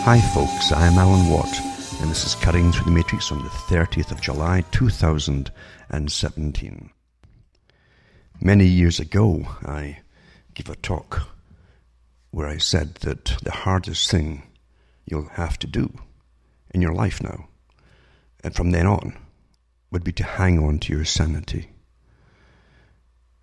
Hi folks, I'm Alan Watt, and this is Cutting Through the Matrix on the 30th of July 2017. Many years ago, I gave a talk where I said that the hardest thing you'll have to do in your life now, and from then on, would be to hang on to your sanity.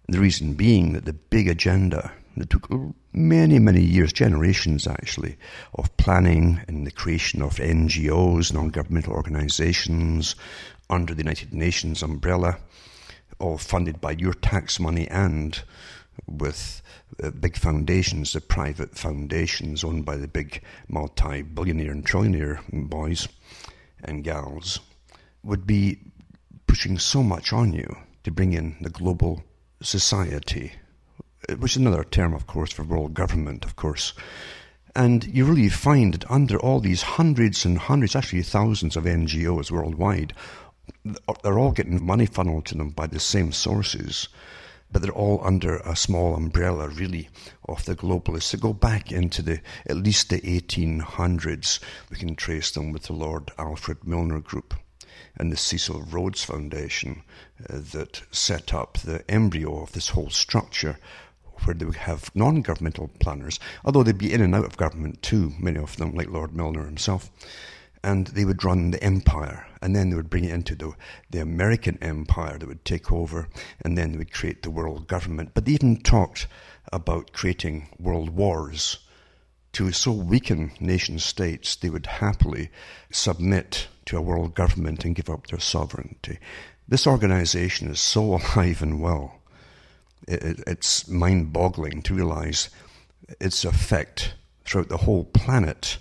The reason being that the big agenda that took many, many years, generations actually, of planning and the creation of NGOs, non-governmental organizations, under the United Nations umbrella, all funded by your tax money and with big foundations, the private foundations owned by the big multi-billionaire and trillionaire boys and gals, would be pushing so much on you to bring in the global society, which is another term, of course, for world government, of course. And you really find that under all these hundreds and hundreds, actually thousands of NGOs worldwide, they're all getting money funneled to them by the same sources, but they're all under a small umbrella, really, of the globalists that go back into at least the 1800s. We can trace them with the Lord Alfred Milner group and the Cecil Rhodes Foundation that set up the embryo of this whole structure, where they would have non-governmental planners, although they'd be in and out of government too, many of them, like Lord Milner himself, and they would run the empire, and then they would bring it into the American empire that would take over, and then they would create the world government. But they even talked about creating world wars to so weaken nation states they would happily submit to a world government and give up their sovereignty. This organization is so alive and well. It's mind-boggling to realize its effect throughout the whole planet,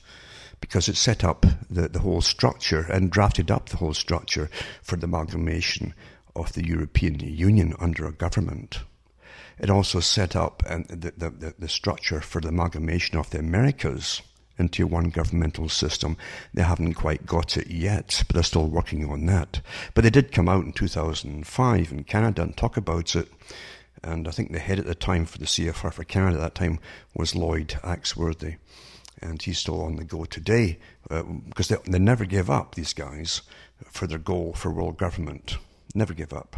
because it set up the whole structure and drafted up the whole structure for the amalgamation of the European Union under a government. It also set up the structure for the amalgamation of the Americas into one governmental system. They haven't quite got it yet, but they're still working on that. But they did come out in 2005 in Canada and talk about it. And I think the head at the time for the CFR for Canada at that time was Lloyd, Axworthy. And he's still on the go today, because they never give up, these guys, for their goal for world government. Never give up.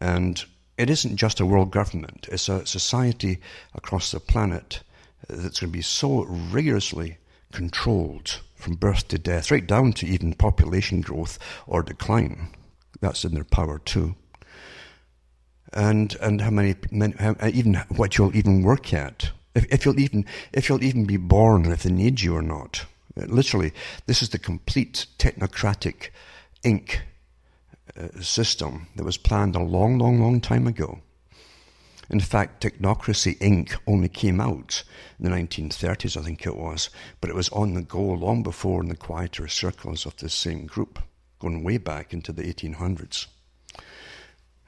And it isn't just a world government. It's a society across the planet that's going to be so rigorously controlled from birth to death, right down to even population growth or decline. That's in their power too. And how even what you'll even work at, if you'll even be born, and if they need you or not. Literally, this is the complete technocratic Inc. System that was planned a long, long, long time ago. In fact, Technocracy Inc. only came out in the 1930s, I think it was, but it was on the go long before in the quieter circles of this same group, going way back into the 1800s.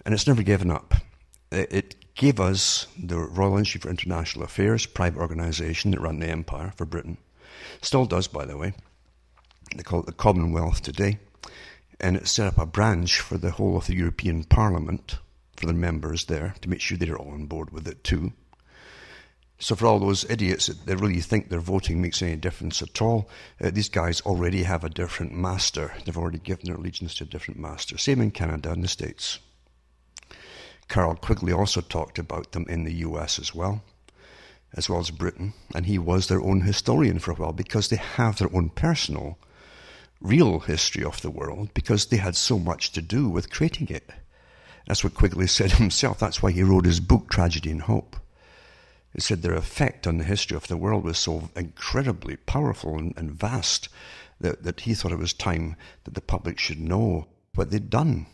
And it's never given up. It gave us the Royal Institute for International Affairs, private organisation that ran the empire for Britain. Still does, by the way. They call it the Commonwealth today. And it set up a branch for the whole of the European Parliament, for the members there, to make sure they're all on board with it too. So for all those idiots that really think their voting makes any difference at all, these guys already have a different master. They've already given their allegiance to a different master. Same in Canada and the States. Carl Quigley also talked about them in the US as well as Britain, and he was their own historian for a while, because they have their own personal, real history of the world, because they had so much to do with creating it. That's what Quigley said himself. That's why he wrote his book, Tragedy and Hope. He said their effect on the history of the world was so incredibly powerful and vast that he thought it was time that the public should know what they'd done.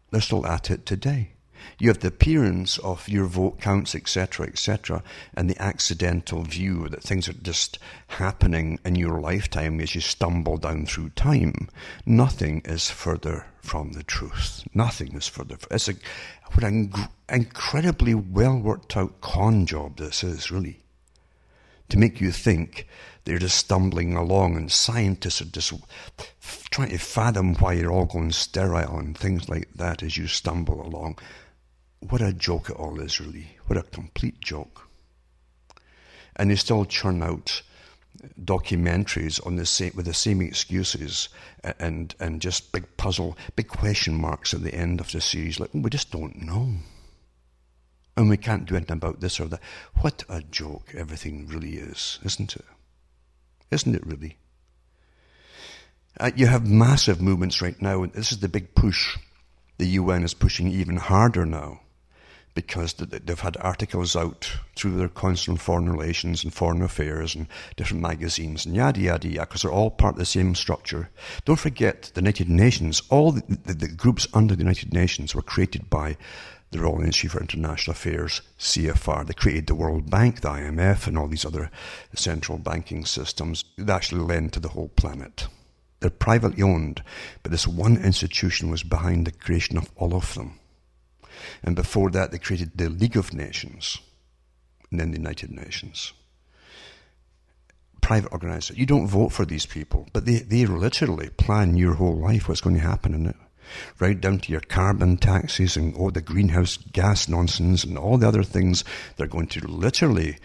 They're still at it today. You have the appearance of your vote counts, etc., and the accidental view that things are just happening in your lifetime as you stumble down through time. Nothing is further from the truth. Nothing is further. What an incredibly well worked out con job this is, really, to make you think they're just stumbling along, and scientists are just trying to fathom why you're all going sterile and things like that as you stumble along. What a joke it all is, really. What a complete joke. And they still churn out documentaries on the same, with the same excuses, and just big question marks at the end of the series, like, we just don't know. And we can't do anything about this or that. What a joke everything really is, isn't it? Isn't it really? You have massive movements right now, and this is the big push. The UN is pushing even harder now, because they've had articles out through their Council on Foreign Relations and Foreign Affairs and different magazines and yada yada yada, because they're all part of the same structure. Don't forget, the United Nations, all the groups under the United Nations were created by the Royal Institute for International Affairs, CFR. They created the World Bank, the IMF, and all these other central banking systems that actually lend to the whole planet. They're privately owned, but this one institution was behind the creation of all of them. And before that, they created the League of Nations, and then the United Nations. Private organizers. You don't vote for these people, but they literally plan your whole life, what's going to happen in it. Right down to your carbon taxes and all the greenhouse gas nonsense and all the other things. They're going to literally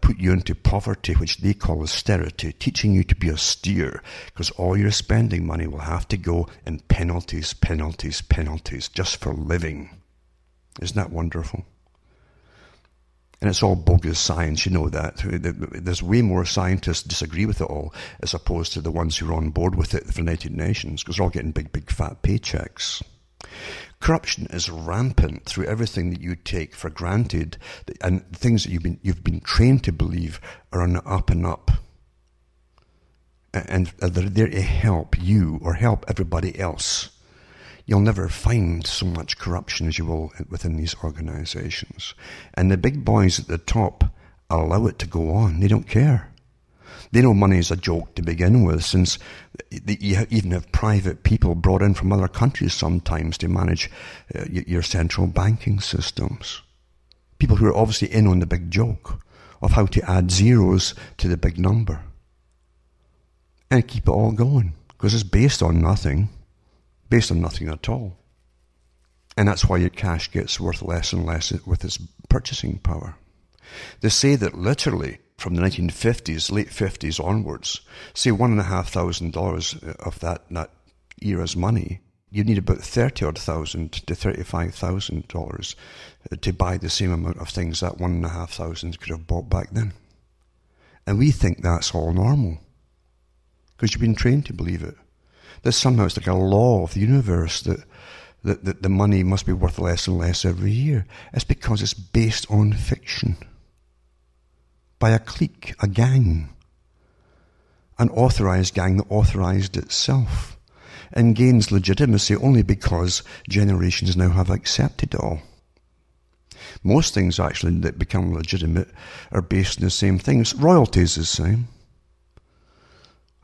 put you into poverty, which they call austerity, teaching you to be austere, because all your spending money will have to go in penalties, just for living. Isn't that wonderful? And it's all bogus science, you know that. There's way more scientists disagree with it all, as opposed to the ones who are on board with it for the United Nations, because they're all getting big fat paychecks. Corruption is rampant through everything that you take for granted, and things that you've been trained to believe are on the up and up. And they're there to help you or help everybody else. You'll never find so much corruption as you will within these organizations. And the big boys at the top allow it to go on. They don't care. They know money is a joke to begin with, since you even have private people brought in from other countries sometimes to manage your central banking systems. People who are obviously in on the big joke of how to add zeros to the big number. And keep it all going, because it's based on nothing. Based on nothing at all. And that's why your cash gets worth less and less with its purchasing power. They say that literally from the 1950s, late 50s onwards, say $1,500 of that era's money, you need about $30,000 to $35,000 to buy the same amount of things that $1,500 could have bought back then. And we think that's all normal, because you've been trained to believe it. That somehow it's like a law of the universe that the money must be worth less and less every year. It's because it's based on fiction. By a clique, a gang. An authorized gang that authorized itself. And gains legitimacy only because generations now have accepted it all. Most things actually that become legitimate are based on the same things. Royalty is the same.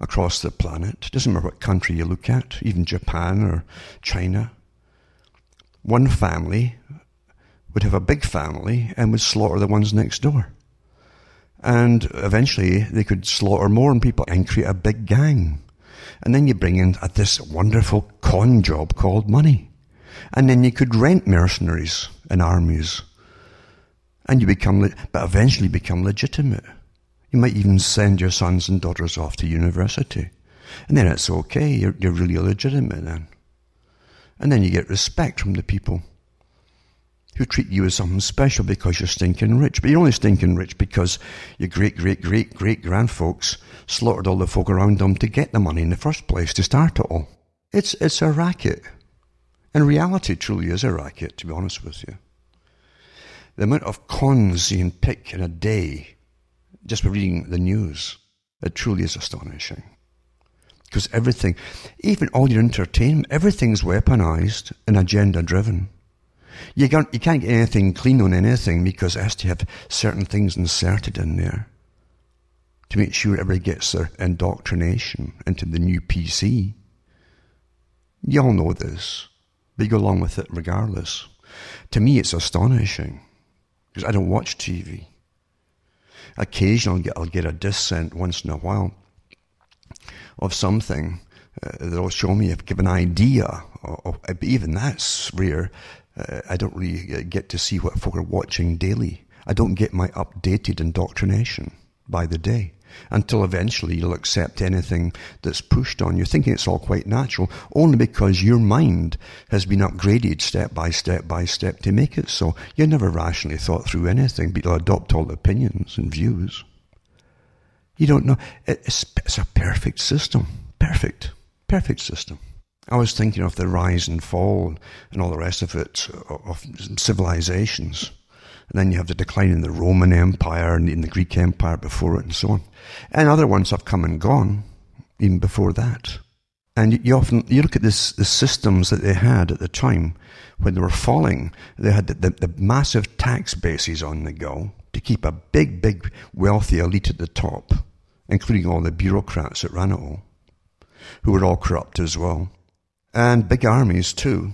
Across the planet. It doesn't matter what country you look at, even Japan or China. One family would have a big family and would slaughter the ones next door. And eventually they could slaughter more people and create a big gang. And then you bring in this wonderful con job called money. And then you could rent mercenaries and armies. And but eventually become legitimate. You might even send your sons and daughters off to university. And then it's okay, you're really legitimate then. And then you get respect from the people who treat you as something special because you're stinking rich. But you're only stinking rich because your great-great-great-great-grandfolks slaughtered all the folk around them to get the money in the first place, to start it all. It's a racket. And reality truly is a racket, to be honest with you. The amount of cons you can pick in a day just by reading the news, it truly is astonishing. Because everything, even all your entertainment, everything's weaponized and agenda-driven. You can't get anything clean on anything because it has to have certain things inserted in there to make sure everybody gets their indoctrination into the new PC. You all know this, but you go along with it regardless. To me, it's astonishing, because I don't watch TV. Occasionally, I'll get a dissent once in a while of something that'll show me, give an idea. But even that's rare. I don't really get to see what folk are watching daily. I don't get my updated indoctrination by the day. until eventually you'll accept anything that's pushed on you, thinking it's all quite natural, only because your mind has been upgraded step by step by step to make it so. You never rationally thought through anything, but you'll adopt all the opinions and views. You don't know. It's a perfect system. Perfect system. I was thinking of the rise and fall and all the rest of it, of civilizations. And then you have the decline in the Roman Empire and in the Greek Empire before it and so on. And other ones have come and gone even before that. And you look at the systems that they had at the time when they were falling. They had the massive tax bases on the go to keep a big, wealthy elite at the top, including all the bureaucrats that ran it all, who were all corrupt as well. And big armies too,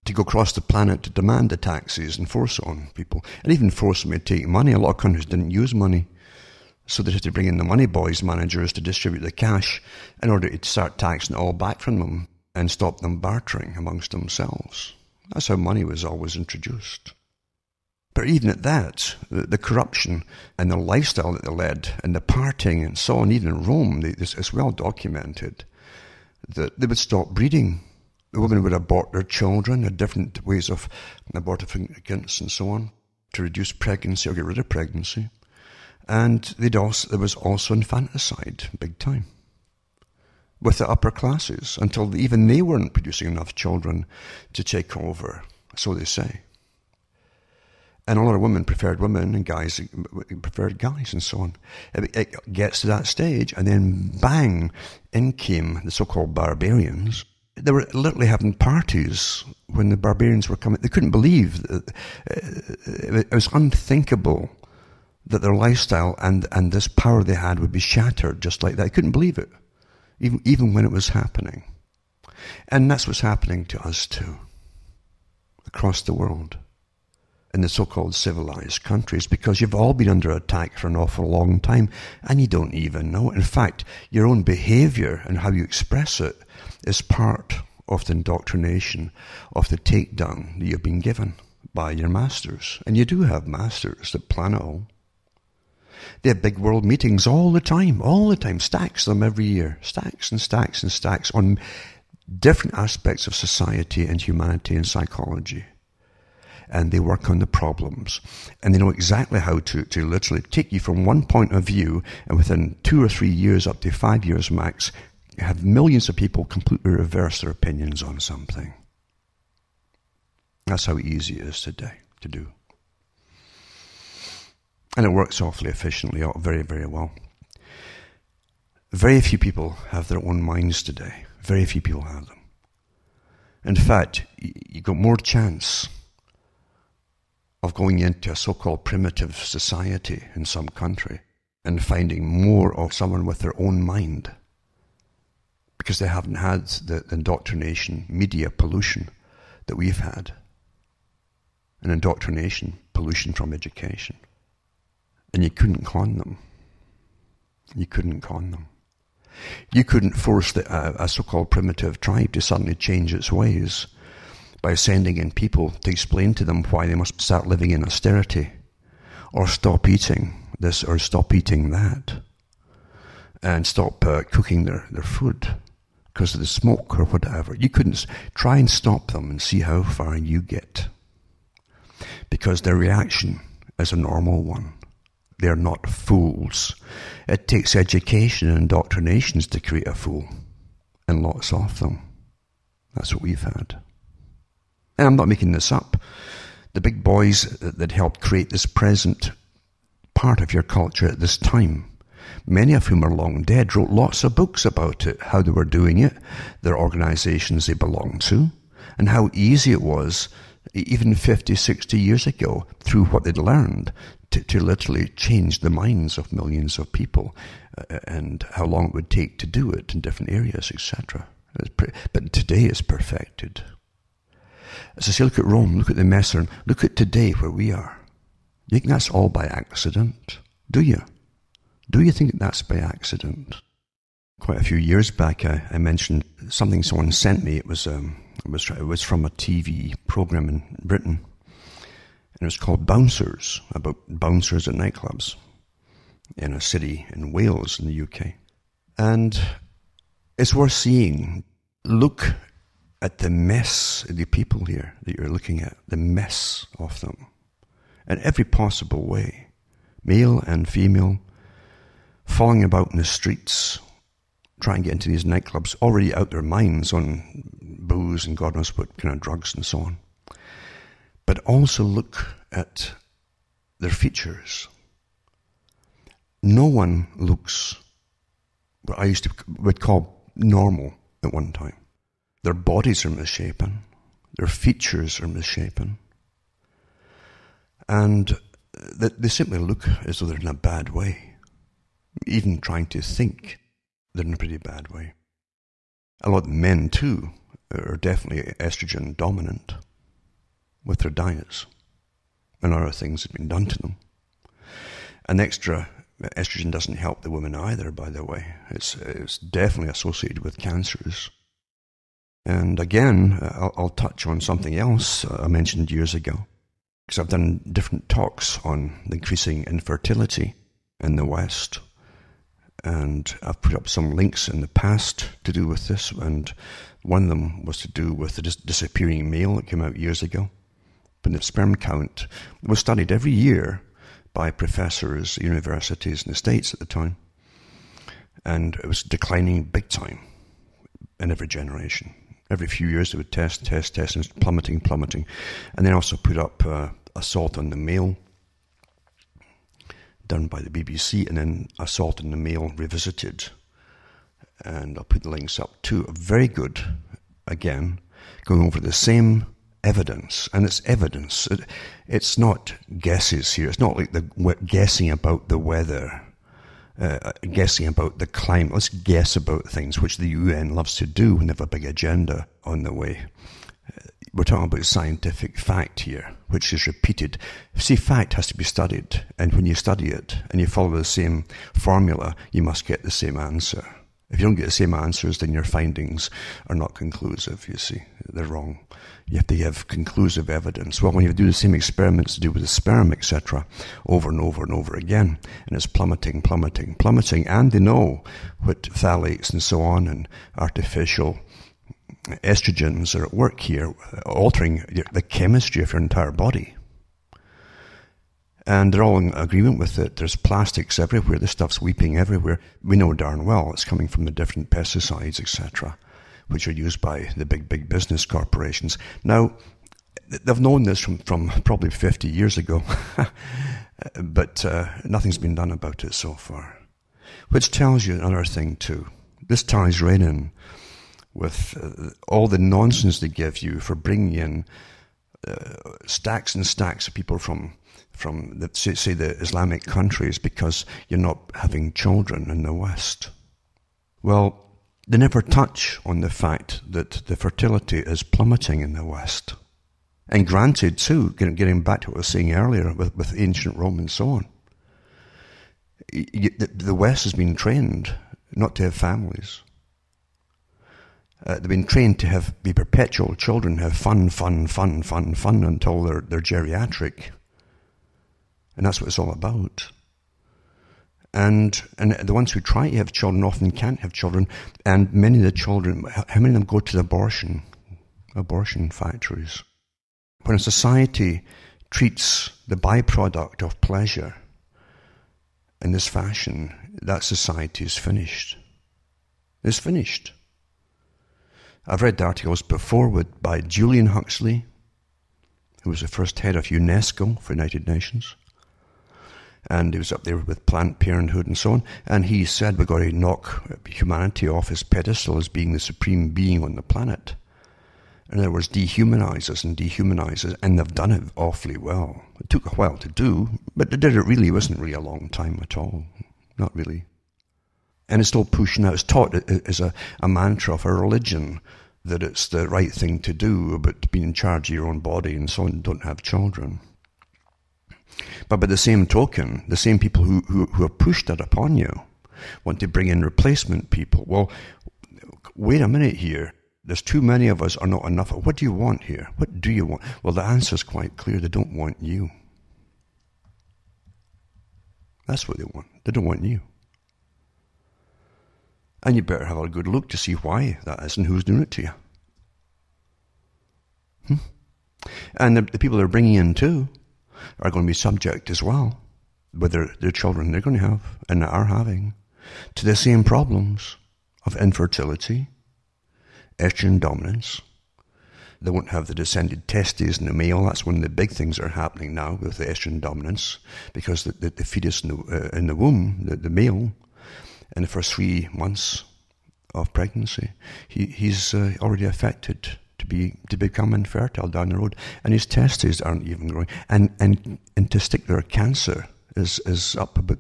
to go across the planet to demand the taxes and force it on people. And even force them to take money. A lot of countries didn't use money. So they had to bring in the money boys managers to distribute the cash in order to start taxing it all back from them and stop them bartering amongst themselves. That's how money was always introduced. But even at that, the corruption and the lifestyle that they led and the partying and so on, even in Rome, it's well documented that they would stop breeding. The women would abort their children, had different ways of abortifacient and so on, to reduce pregnancy or get rid of pregnancy. And there was also infanticide, big time, with the upper classes, until even they weren't producing enough children to take over, so they say. And a lot of women preferred women and guys preferred guys and so on. It gets to that stage, and then bang, in came the so-called barbarians. They were literally having parties when the barbarians were coming. They couldn't believe that it was unthinkable that their lifestyle and this power they had would be shattered just like that. They couldn't believe it, even when it was happening. And that's what's happening to us too, across the world, in the so-called civilized countries, because you've all been under attack for an awful long time and you don't even know it. In fact, your own behavior and how you express it is part of the indoctrination, of the takedown that you've been given by your masters. And you do have masters that plan it all. They have big world meetings all the time, stacks of them every year, stacks and stacks and stacks on different aspects of society and humanity and psychology. And they work on the problems. And they know exactly how to literally take you from one point of view, and within 2 or 3 years, up to 5 years max, have millions of people completely reverse their opinions on something. That's how easy it is today to do. And it works awfully efficiently, very, very well. Very few people have their own minds today. Very few people have them. In fact, you've got more chance of going into a so-called primitive society in some country and finding more of someone with their own mind, because they haven't had the indoctrination, media pollution that we've had. An indoctrination, pollution from education. And you couldn't con them. You couldn't con them. You couldn't force a so-called primitive tribe to suddenly change its ways by sending in people to explain to them why they must start living in austerity, or stop eating this or stop eating that, and stop cooking their food because of the smoke or whatever. You couldn't try and stop them and see how far you get, because their reaction is a normal one. They're not fools. It takes education and indoctrinations to create a fool, and lots of them. That's what we've had. And I'm not making this up. The big boys that helped create this present part of your culture at this time, many of whom are long dead, wrote lots of books about it, how they were doing it, their organizations they belonged to, and how easy it was, even 50, 60 years ago, through what they'd learned, to literally change the minds of millions of people, and how long it would take to do it in different areas, etc. But today it's perfected. As I say, look at Rome, look at the Messer, look at today where we are. You think that's all by accident? Do you? Do you think that's by accident? Quite a few years back, I mentioned something someone sent me. It was from a TV program in Britain. And it was called Bouncers, about bouncers at nightclubs. in a city in Wales in the UK. And it's worth seeing. Look at the mess of the people here that you're looking at, the mess of them, in every possible way, male and female, falling about in the streets, trying to get into these nightclubs, already out their minds on booze and God knows what kind of drugs and so on. But also look at their features. No one looks what I would call normal at one time. Their bodies are misshapen. Their features are misshapen. And they simply look as though they're in a bad way. Even trying to think they're in a pretty bad way. A lot of men, too, are definitely estrogen dominant with their diets. And other things have been done to them. And extra estrogen doesn't help the women either, by the way. It's definitely associated with cancers. And again, I'll touch on something else I mentioned years ago, because I've done different talks on the increasing infertility in the West. And I've put up some links in the past to do with this, and one of them was to do with the disappearing male that came out years ago. But the sperm count was studied every year by professors at universities in the States at the time, and it was declining big time in every generation. Every few years they would test, and it's plummeting. And then also put up Assault on the Male, done by the BBC, and then Assault on the Male Revisited. And I'll put the links up too. Very good, again, going over the same evidence. And it's evidence. It's not guesses here. It's not like guessing about the weather, guessing about the climate. Let's guess about things, which the UN loves to do when they have a big agenda on the way. We're talking about scientific fact here, which is repeated. See, fact has to be studied, and when you study it and you follow the same formula, you must get the same answer. If you don't get the same answers, then your findings are not conclusive, you see. They're wrong. You have to have conclusive evidence. Well, when you do the same experiments to do with the sperm, etc., over and over and over again, and it's plummeting, and they know what phthalates and so on and artificial estrogens are at work here, altering the chemistry of your entire body. And they're all in agreement with it. There's plastics everywhere. This stuff's weeping everywhere. We know darn well it's coming from the different pesticides, etc., which are used by the big business corporations. Now, they've known this from probably 50 years ago, but nothing's been done about it so far. Which tells you another thing too. This ties right in with all the nonsense they give you for bringing in stacks and stacks of people from say the Islamic countries because you're not having children in the West. Well, they never touch on the fact that the fertility is plummeting in the West. And granted, too, getting back to what I was saying earlier with ancient Rome and so on, the West has been trained not to have families. They've been trained to be perpetual children, have fun until they're geriatric. And that's what it's all about. And the ones who try to have children often can't have children. And many of the children, how many of them go to the abortion factories? When a society treats the byproduct of pleasure in this fashion, that society is finished. It's finished. I've read articles before by Julian Huxley, who was the first head of UNESCO for the United Nations. And he was up there with Planned Parenthood and so on. And he said we've got to knock humanity off his pedestal as being the supreme being on the planet. In other words, dehumanize us, and they've done it awfully well. It took a while to do, but they did it really. It wasn't really a long time at all. Not really. And it's still pushing out. It's taught as a mantra of a religion that it's the right thing to do, but being in charge of your own body and so on, don't have children. But by the same token, the same people who have pushed that upon you want to bring in replacement people. Well, wait a minute here. There's too many of us, or not enough. What do you want here? What do you want? Well, the answer's quite clear. They don't want you. That's what they want. They don't want you. And you better have a good look to see why that is and who's doing it to you. And the people they're bringing in too are going to be subject as well, with their children they're going to have and are having, to the same problems of infertility, estrogen dominance. They won't have the descended testes in the male. That's one of the big things that are happening now with the estrogen dominance, because the fetus in the womb, the male, in the first 3 months of pregnancy, he's already affected to become infertile down the road, and his testes aren't even growing. And testicular cancer is up about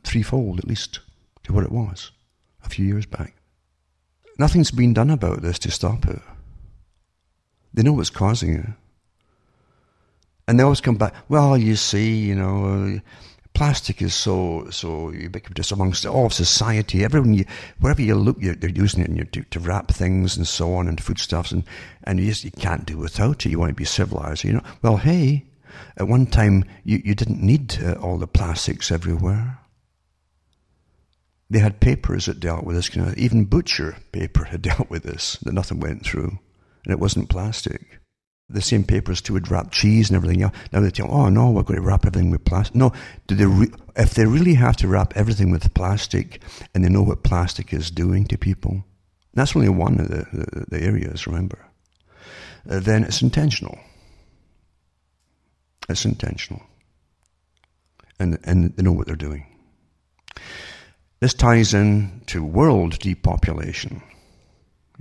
3-fold at least to what it was a few years back. Nothing's been done about this to stop it. They know what's causing it. And they always come back, well, you see, plastic is so ubiquitous amongst all of society. Wherever you look, they're using it to wrap things and so on, and foodstuffs, and you can't do without it. You want to be civilized, Well, hey, at one time you didn't need all the plastics everywhere. They had papers that dealt with this kind of, even butcher paper had dealt with this, that nothing went through, and it wasn't plastic. The same papers too would wrap cheese and everything else. Now they tell, oh no, we're going to wrap everything with plastic. No, if they really have to wrap everything with plastic, and they know what plastic is doing to people, that's only one of the areas, remember, then it's intentional. It's intentional. And they know what they're doing. This ties in to world depopulation.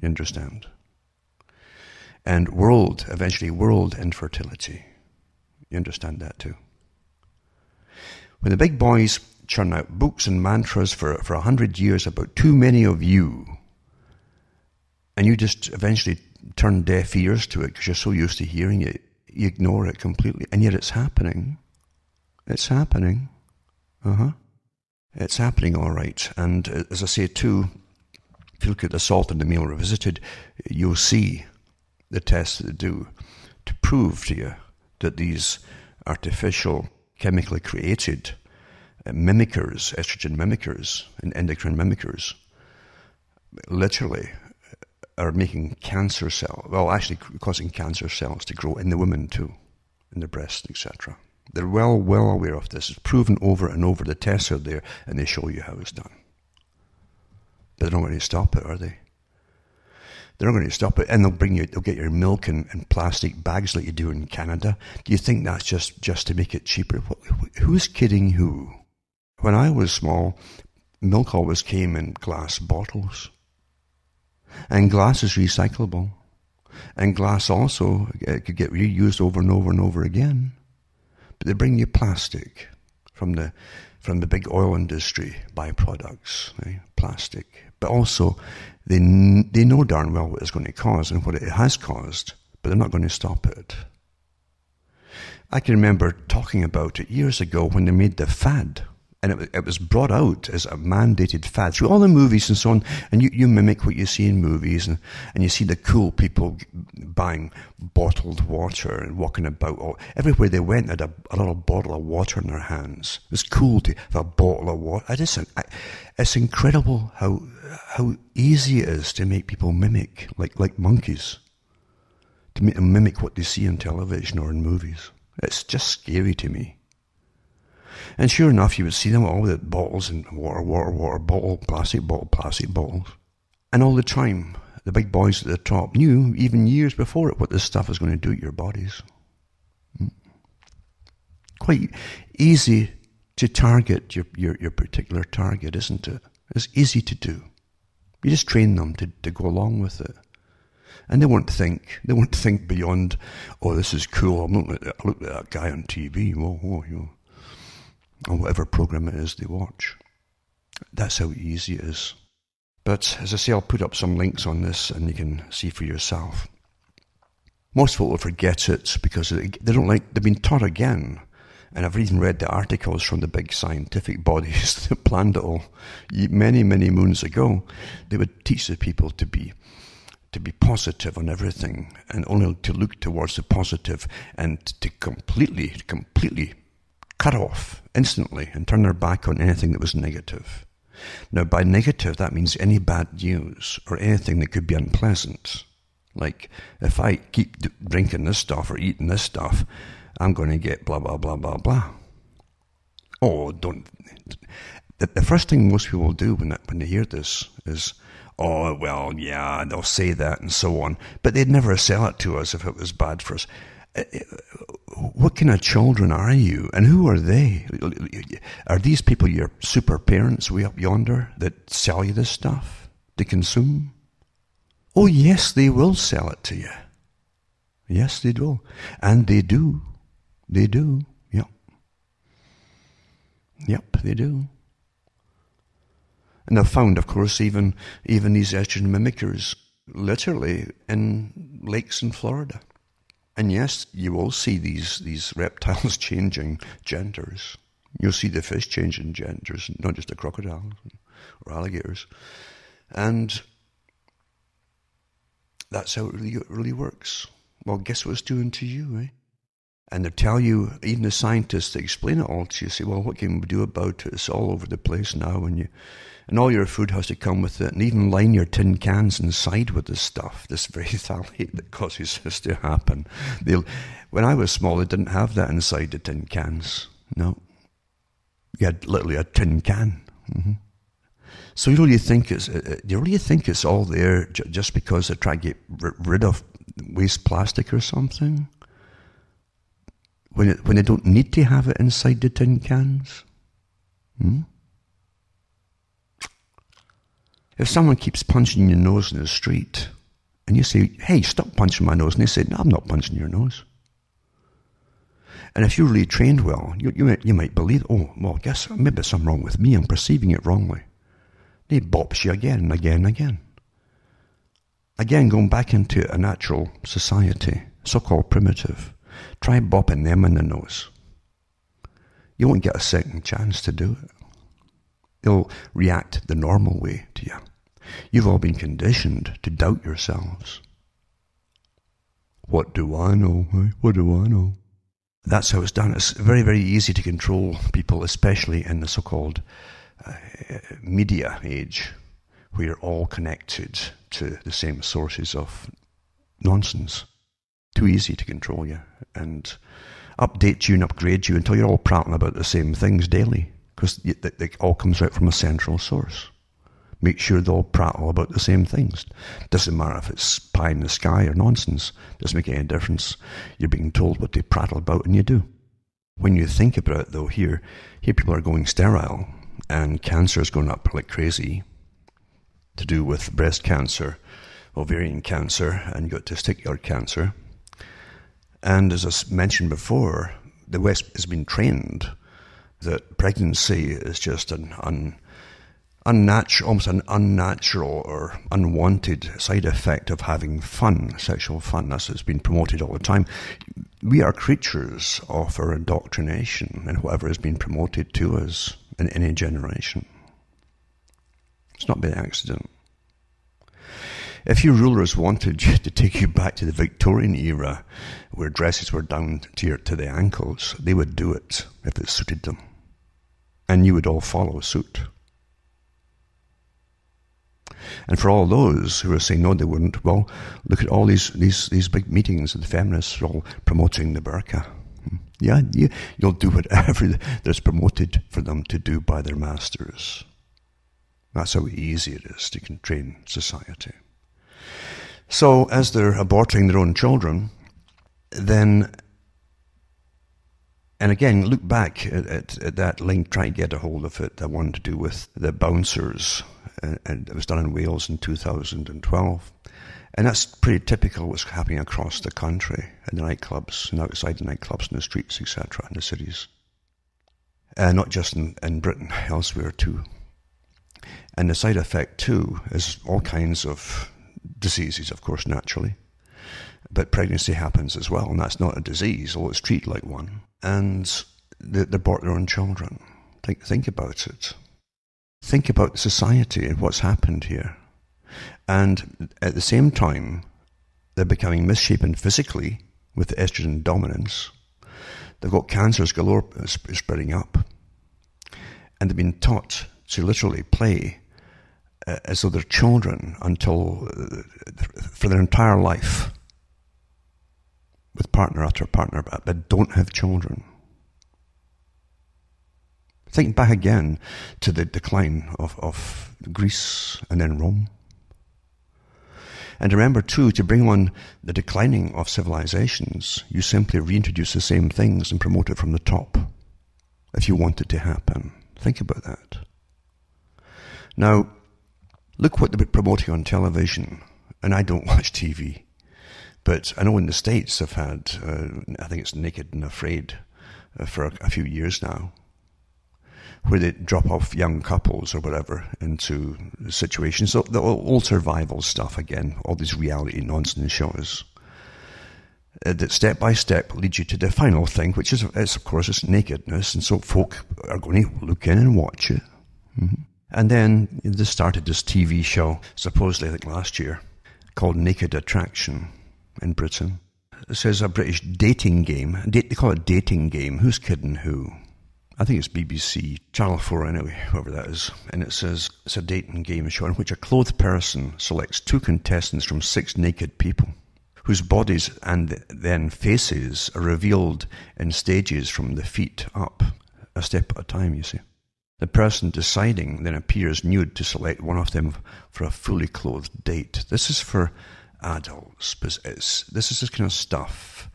You understand? And eventually world infertility. You understand that too. When the big boys churn out books and mantras for 100 years about too many of you, and you just eventually turn deaf ears to it because you're so used to hearing it, you ignore it completely, and yet it's happening. It's happening. It's happening all right. And as I say too, if you look at Assault on the Male Revisited, you'll see the tests that they do to prove to you that these artificial, chemically created mimickers, estrogen mimickers and endocrine mimickers, literally are making cancer cells, actually causing cancer cells to grow in the women too, in the breast, etc. They're well aware of this. It's proven over and over. The tests are there, and they show you how it's done. But they're not going to stop it, are they? They're not going to stop it, and they'll get your milk in plastic bags like you do in Canada. Do you think that's just to make it cheaper? Who's kidding who? When I was small, milk always came in glass bottles. And glass is recyclable. And glass also could get reused over and over and over again. But they bring you plastic from the big oil industry byproducts, plastic. But also, they know darn well what it's going to cause and what it has caused, but they're not going to stop it. I can remember talking about it years ago when they made the fad, and it was brought out as a mandated fad through all the movies and so on, and you mimic what you see in movies, and you see the cool people buying bottled water and walking about. Everywhere they went, they had a little bottle of water in their hands. It was cool to have a bottle of water. It's incredible how easy it is to make people mimic, like monkeys, to make them mimic what they see on television or in movies. It's just scary to me. And sure enough, you would see them all with bottles and water bottle, plastic bottles. And all the time, the big boys at the top knew, even years before it, what this stuff was going to do to your bodies. Quite easy to target your particular target, isn't it? It's easy to do. You just train them to go along with it. And they won't think beyond, oh, this is cool, I'm looking at that guy on TV, or whatever program it is they watch. That's how easy it is. But as I say, I'll put up some links on this and you can see for yourself. Most folk will forget it because they've been taught again. And I've even read the articles from the big scientific bodies that planned it all many, many moons ago. They would teach the people to be positive on everything and only to look towards the positive and to completely cut off instantly and turn their back on anything that was negative. Now, by negative, that means any bad news or anything that could be unpleasant. Like, if I keep drinking this stuff or eating this stuff, I'm going to get blah, blah, blah, blah, blah. Oh, don't. The first thing most people do when they hear this is, oh, well, yeah, they'll say that and so on. But they'd never sell it to us if it was bad for us. What kind of children are you? And who are they? Are these people your super parents way up yonder that sell you this stuff to consume? Oh, yes, they will sell it to you. Yes, they will. And they do. They do. Yep. Yep, they do. And I've found, of course, even these estrogen mimickers literally in lakes in Florida. And yes, you will see these reptiles changing genders. You'll see the fish changing genders, not just the crocodiles or alligators. And that's how it really works. Well, guess what it's doing to you, eh? And they tell you, even the scientists, they explain it all to you. Say, well, what can we do about it? It's all over the place now, and all your food has to come with it, and even line your tin cans inside with this stuff, this very phthalate that causes this to happen. When I was small, they didn't have that inside the tin cans. No, you had literally a tin can. Mm-hmm. So you really think it's all there just because they're trying to get rid of waste plastic or something? When they don't need to have it inside the tin cans? If someone keeps punching your nose in the street, and you say, hey, stop punching my nose, and they say, no, I'm not punching your nose. And if you're really trained well, you might believe, oh, well, I guess maybe there's something wrong with me, I'm perceiving it wrongly. They bops you again and again and again. Again, going back into a natural society, so-called primitive, try bopping them in the nose. You won't get a second chance to do it. They'll react the normal way to you. You've all been conditioned to doubt yourselves. What do I know? What do I know? That's how it's done. It's very, very easy to control people, especially in the so-called media age, where you're all connected to the same sources of nonsense. Too easy to control you and update you and upgrade you until you're all prattling about the same things daily, because it all comes out from a central source. Make sure they all prattle about the same things. Doesn't matter if it's pie in the sky or nonsense. Doesn't make any difference. You're being told what they prattle about, and you do. When you think about it, though, here people are going sterile, and cancer is going up like crazy, to do with breast cancer, ovarian cancer, and you got testicular cancer. And as I mentioned before, the West has been trained that pregnancy is just an unnatural, almost an unnatural or unwanted side effect of having fun, sexual fun. That's what's been promoted all the time. We are creatures of our indoctrination and whatever has been promoted to us in any generation. It's not by accident. If your rulers wanted to take you back to the Victorian era, where dresses were down to the ankles, they would do it if it suited them. And you would all follow suit. And for all those who are saying no, they wouldn't, well, look at all these big meetings of the feminists all promoting the burqa. Yeah, you'll do whatever that's promoted for them to do by their masters. That's how easy it is to train society. So as they're aborting their own children, then, and again, look back at that link, try to get a hold of it, that one to do with the bouncers, and it was done in Wales in 2012. And that's pretty typical what's happening across the country, in the nightclubs, and outside the nightclubs, in the streets, etc., in the cities. Not just in Britain, elsewhere too. And the side effect too is all kinds of diseases, of course, naturally. But pregnancy happens as well, and that's not a disease, although it's treated like one. And they abort their own children. Think about it. Think about society and what's happened here. And at the same time, they're becoming misshapen physically with the estrogen dominance. They've got cancers galore spreading up. And they've been taught to literally play as though they're children for their entire life, with partner after partner, but don't have children. Think back again to the decline of Greece and then Rome. And remember too, to bring on the declining of civilizations, you simply reintroduce the same things and promote it from the top, if you want it to happen. Think about that. Now, look what they're promoting on television. And I don't watch TV, but I know in the States they've had, I think it's Naked and Afraid for a few years now, where they drop off young couples or whatever into situations. So the old survival stuff again, all these reality nonsense shows that step by step lead you to the final thing, which is of course it's nakedness, and so folk are going to look in and watch it. Mm-hmm. And then they started this TV show, supposedly I think last year, called Naked Attraction in Britain. It says a British dating game. They call it dating game. Who's kidding who? I think it's BBC, Channel 4 anyway, whoever that is. And it says it's a dating game show in which a clothed person selects 2 contestants from 6 naked people, whose bodies and then faces are revealed in stages from the feet up, a step at a time, you see. The person deciding then appears nude to select one of them for a fully clothed date. This is for adults. This is this kind of stuff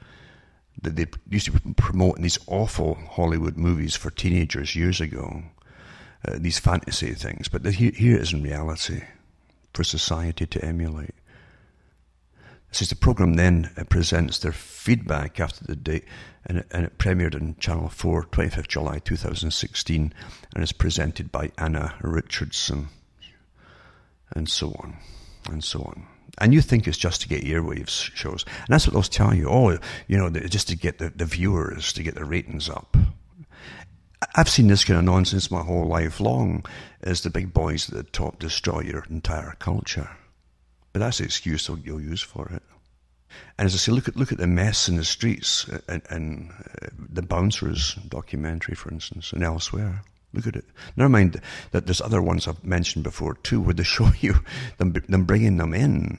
that they used to promote in these awful Hollywood movies for teenagers years ago. These fantasy things. But here it is in reality for society to emulate. This is the program then presents their feedback after the date, and it premiered on Channel 4, 25th July 2016, and is presented by Anna Richardson, and so on, and so on. And you think it's just to get earwaves shows. And that's what they'll tell you. Oh, just to get the viewers, to get the ratings up. I've seen this kind of nonsense my whole life long, as the big boys at the top destroy your entire culture. But that's the excuse you'll use for it. And as I say, look at the mess in the streets and the Bouncers documentary, for instance, and elsewhere. Look at it. Never mind that there's other ones I've mentioned before too, where they show you them bringing them in,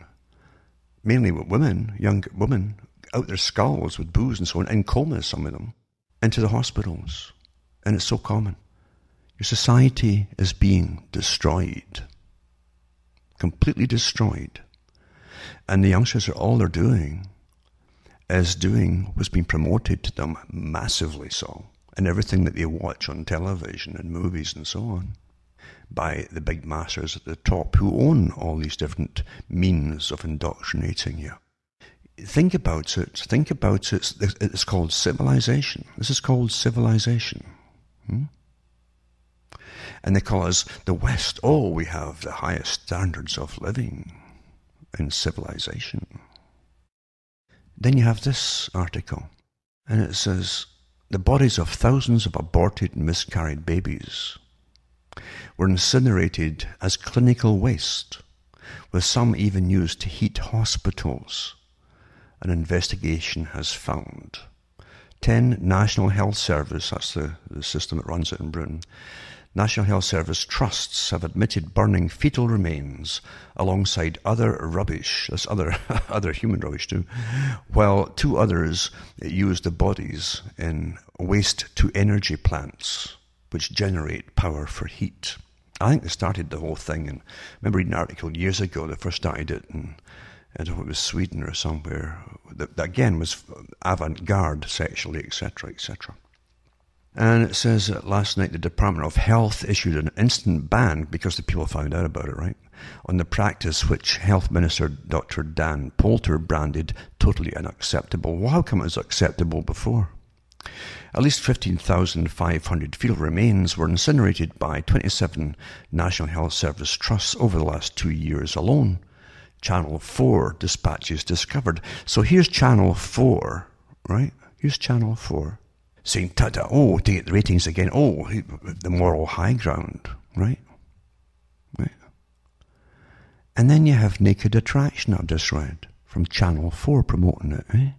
mainly with women, young women, out their skulls with booze and so on, in comas, some of them, into the hospitals. And it's so common. Your society is being destroyed. Completely destroyed. And the youngsters all they're doing is doing what's been promoted to them, massively so, and everything that they watch on television and movies and so on, by the big masters at the top who own all these different means of indoctrinating you. Think about it. Think about it. It's called civilization. This is called civilization. And they call us the West. Oh, we have the highest standards of living in civilization. Then you have this article, and it says, the bodies of thousands of aborted and miscarried babies were incinerated as clinical waste, with some even used to heat hospitals. An investigation has found 10 National Health Service, that's the system that runs it in Britain, National Health Service trusts have admitted burning fetal remains alongside other rubbish, that's other human rubbish too, while 2 others used the bodies in waste-to-energy plants, which generate power for heat. I think they started the whole thing, and I remember reading an article years ago, they first started it in, I don't know if it was Sweden or somewhere, that again was avant-garde sexually, etc., etc. And it says that last night the Department of Health issued an instant ban, because the people found out about it, right, on the practice which Health Minister Dr. Dan Poulter branded totally unacceptable. Well, how come it was acceptable before? At least 15,500 fetal remains were incinerated by 27 National Health Service trusts over the last 2 years alone. Channel 4 dispatches discovered. So here's Channel 4, right? Here's Channel 4. Saying, ta-da, oh, to get the ratings again, oh, the moral high ground, right? Right. And then you have Naked Attraction I've just read, from Channel 4 promoting it, eh?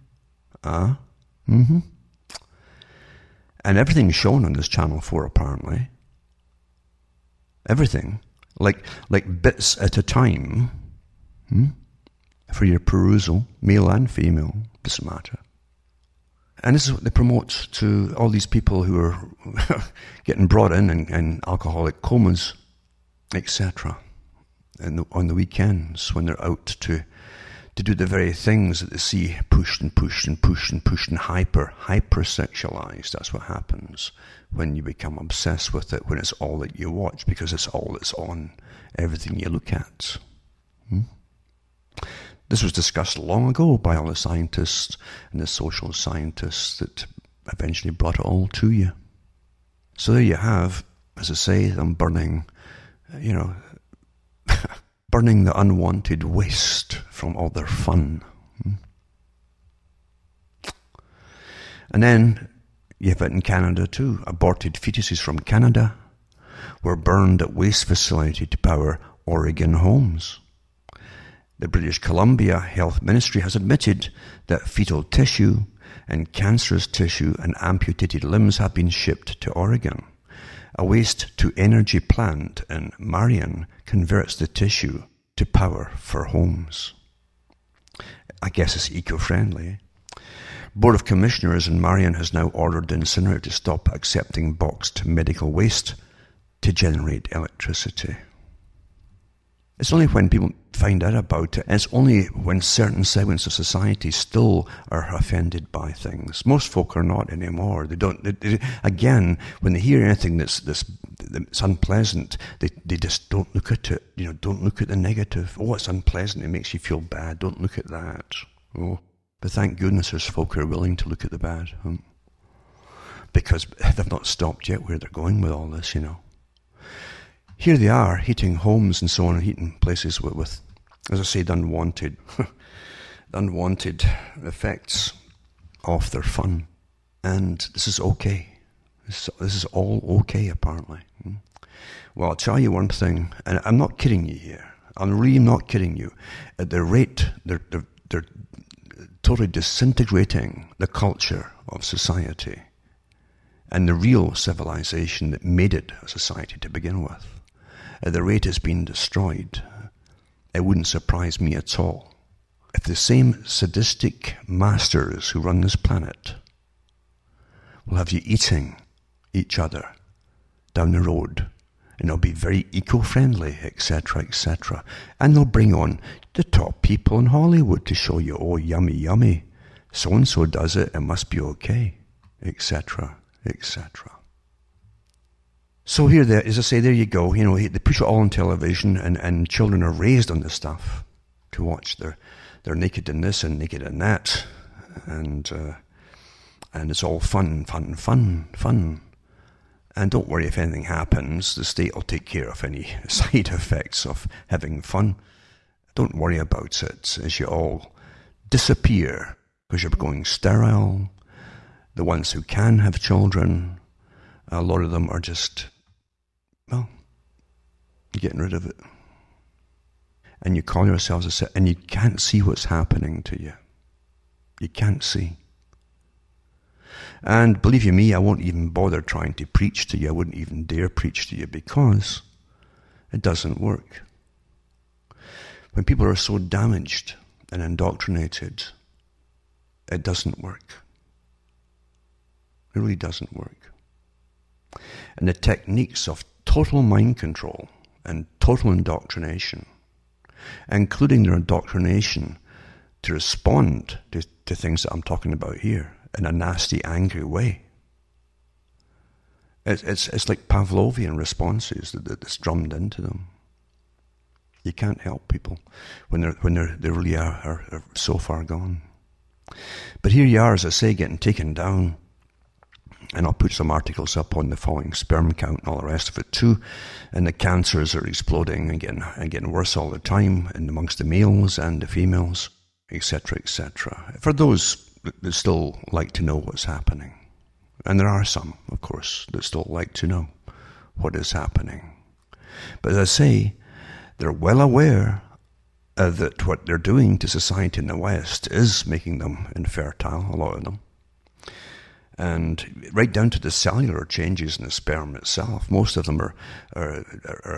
And everything's shown on this Channel 4, apparently. Everything. Like bits at a time. For your perusal, male and female, doesn't matter. And this is what they promote to all these people who are getting brought in alcoholic comas, etc. And on the weekends when they're out to do the very things that they see pushed and hyper-sexualized. That's what happens when you become obsessed with it, when it's all that you watch, because it's all that's on everything you look at. This was discussed long ago by all the scientists and the social scientists that eventually brought it all to you. So there you have, as I say, them burning, burning the unwanted waste from all their fun. And then you have it in Canada too. Aborted fetuses from Canada were burned at waste facility to power Oregon homes. The British Columbia Health Ministry has admitted that fetal tissue and cancerous tissue and amputated limbs have been shipped to Oregon. A waste-to-energy plant in Marion converts the tissue to power for homes. I guess it's eco-friendly. Board of Commissioners in Marion has now ordered the incinerator to stop accepting boxed medical waste to generate electricity. It's only when people find out about it, and it's only when certain segments of society still are offended by things. Most folk are not anymore. They don't. Again, when they hear anything that's unpleasant, they just don't look at it. Don't look at the negative. Oh, it's unpleasant. It makes you feel bad. Don't look at that. Oh, but thank goodness there's folk who are willing to look at the bad, because they've not stopped yet where they're going with all this. Here they are, heating homes and so on, and heating places with as I said, unwanted effects of their fun. And this is okay. This is all okay, apparently. Well, I'll tell you one thing, and I'm not kidding you here. I'm really not kidding you. At the rate they're totally disintegrating the culture of society and the real civilization that made it a society to begin with. At the rate it's been destroyed, it wouldn't surprise me at all if the same sadistic masters who run this planet will have you eating each other down the road, and it'll be very eco-friendly, etc., etc. And they'll bring on the top people in Hollywood to show you, oh, yummy, yummy, so-and-so does it, it must be okay, etc., etc. So here, as I say, there you go. They push it all on television, and children are raised on this stuff to watch their naked in this and naked in that, and it's all fun. And don't worry if anything happens. The state will take care of any side effects of having fun. Don't worry about it as you all disappear because you're going sterile. The ones who can have children, a lot of them are just, well, getting rid of it. And you call yourselves a set, and you can't see what's happening to you. You can't see. And believe you me, I won't even bother trying to preach to you. I wouldn't even dare preach to you because it doesn't work. When people are so damaged and indoctrinated, it doesn't work. It really doesn't work. And the techniques of total mind control and total indoctrination, including their indoctrination to respond to things that I'm talking about here in a nasty, angry way. It's like Pavlovian responses that's drummed into them. You can't help people when they really are so far gone. But here you are, as I say, getting taken down. And I'll put some articles up on the falling sperm count and all the rest of it too. And the cancers are exploding and getting worse all the time, and amongst the males and the females, etc., etc. For those that still like to know what's happening. And there are some, of course, that still like to know what is happening. But as I say, they're well aware that what they're doing to society in the West is making them infertile, a lot of them. And right down to the cellular changes in the sperm itself. Most of them are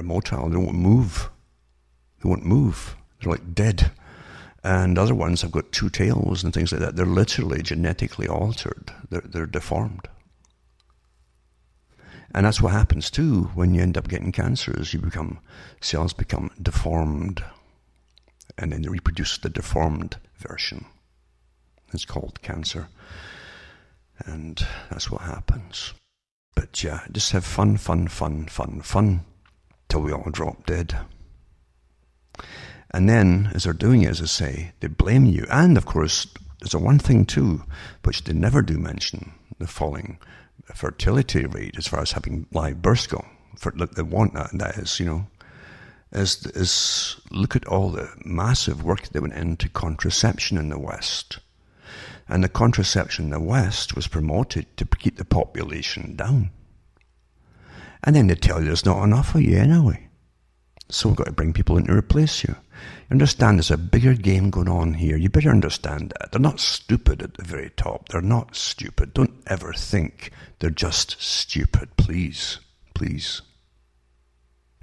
motile. They won't move. They won't move. They're like dead. And other ones have got two tails and things like that. They're literally genetically altered. They're deformed. And that's what happens too when you end up getting cancers. Cells become deformed. And then they reproduce the deformed version. It's called cancer. And that's what happens. But yeah, just have fun, till we all drop dead. And then, as they're doing it, as I say, they blame you. And of course, there's a one thing too, which they never do mention, the falling fertility rate as far as having live births go. They want that is, is look at all the massive work that went into contraception in the West. And the contraception in the West was promoted to keep the population down. And then they tell you there's not enough of you anyway. So we've got to bring people in to replace you. You understand there's a bigger game going on here. You better understand that. They're not stupid at the very top. They're not stupid. Don't ever think they're just stupid. Please. Please.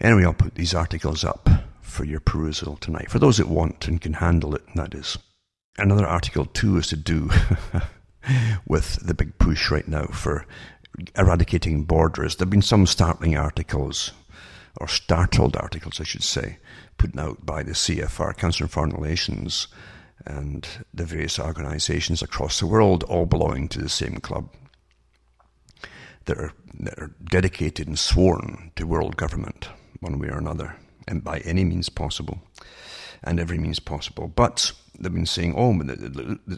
Anyway, I'll put these articles up for your perusal tonight. For those that want and can handle it, that is. Another article too is to do with the big push right now for eradicating borders. There have been some startling articles, or startled articles I should say, put out by the CFR, Council on Foreign Relations, and the various organizations across the world, all belonging to the same club, that are dedicated and sworn to world government, one way or another, and by any means possible, and every means possible. But they've been saying,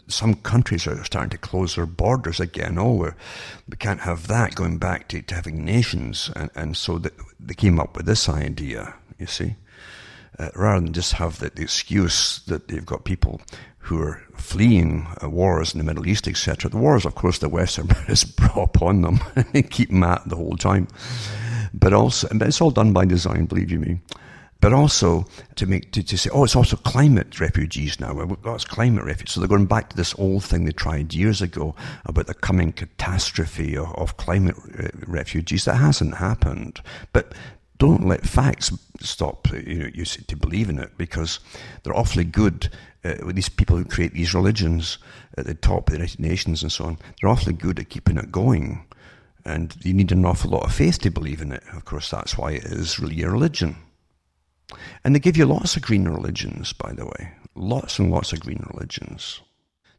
some countries are starting to close their borders again. We can't have that, going back to having nations. And so they came up with this idea, you see. Rather than just have the excuse that they've got people who are fleeing wars in the Middle East, etc. The wars, of course, the West has brought upon them and keep them at the whole time. But it's all done by design, believe you me. But also to say, it's also climate refugees now. It's climate refugees. So they're going back to this old thing they tried years ago about the coming catastrophe of climate refugees. That hasn't happened. But don't let facts stop you to believe in it, because they're awfully good with these people who create these religions at the top of the United Nations and so on. They're awfully good at keeping it going. And you need an awful lot of faith to believe in it. Of course, that's why it is really a religion. And they give you lots of green religions, by the way. Lots and lots of green religions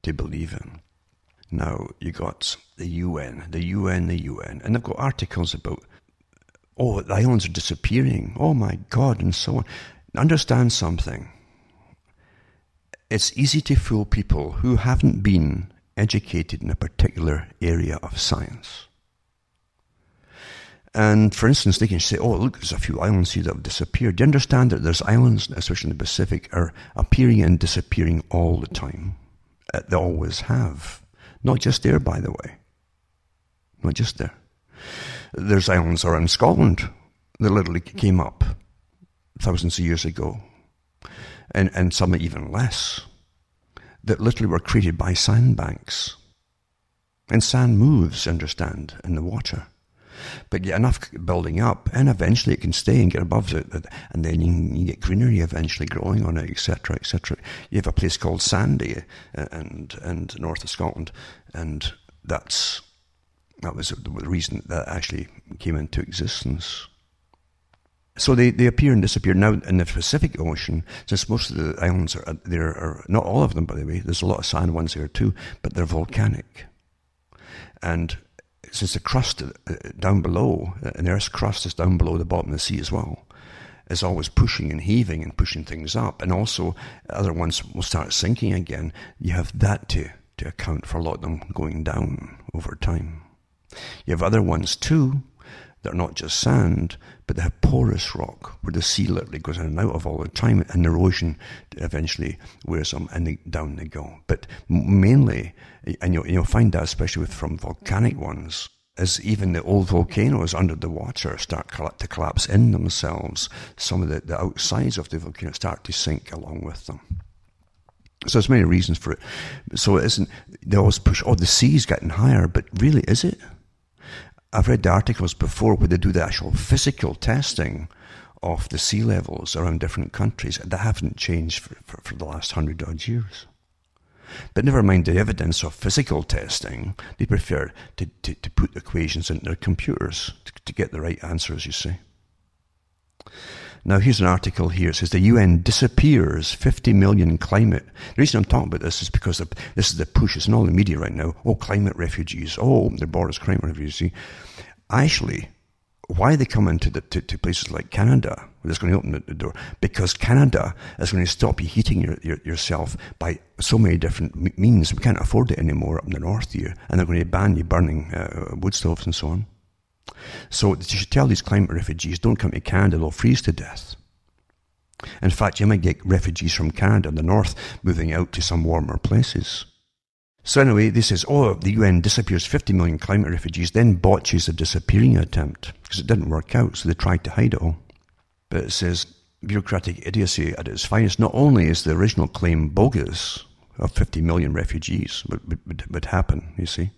to believe in. Now, you got the UN. And they've got articles about, the islands are disappearing. Oh my God, and so on. Understand something. It's easy to fool people who haven't been educated in a particular area of science. And for instance, they can say, look, there's a few islands here that have disappeared. Do you understand that there's islands, especially in the Pacific, are appearing and disappearing all the time? They always have. Not just there, by the way. Not just there. There's islands around Scotland that literally came up thousands of years ago. And some even less. That literally were created by sandbanks. And sand moves, understand, in the water. But get enough building up, and eventually it can stay and get above it, and then you get greenery eventually growing on it, etc., etc. You have a place called Sandy, and north of Scotland, and that was the reason that actually came into existence. So they appear and disappear. Now in the Pacific Ocean, since most of the islands are not all of them, by the way, there's a lot of sand ones there too, but they're volcanic, and since the crust down below, and the Earth's crust is down below the bottom of the sea as well, is always pushing and heaving and pushing things up, and also other ones will start sinking again. You have that to account for a lot of them going down over time. You have other ones too that are not just sand, but they have porous rock, where the sea literally goes in and out of all the time, and erosion eventually wears them, and down they go. But mainly, and you'll find that especially from volcanic ones, as even the old volcanoes under the water start to collapse in themselves, some of the outsides of the volcano start to sink along with them. So there's many reasons for it. So it isn't, they always push, the sea's getting higher, but really, is it? I've read the articles before where they do the actual physical testing of the sea levels around different countries, and they haven't changed for the last 100 odd years. But never mind the evidence of physical testing, they prefer to put equations into their computers to get the right answers, you see. Now, here's an article here. It says the UN disappears 50 million climate. The reason I'm talking about this is because this is the push. It's in all the media right now. Oh, climate refugees. Oh, open their borders, climate refugees. Actually, why they come into to places like Canada, where it's going to open the door? Because Canada is going to stop you heating yourself by so many different means. We can't afford it anymore up in the north here. And they're going to ban you burning wood stoves and so on. So you should tell these climate refugees, don't come to Canada, they'll freeze to death. In fact, you might get refugees from Canada in the north moving out to some warmer places. So anyway, this says, the UN disappears 50 million climate refugees, then botches a disappearing attempt, because it didn't work out, so they tried to hide it all. But it says, bureaucratic idiocy at its finest. Not only is the original claim bogus of 50 million refugees would happen, you see.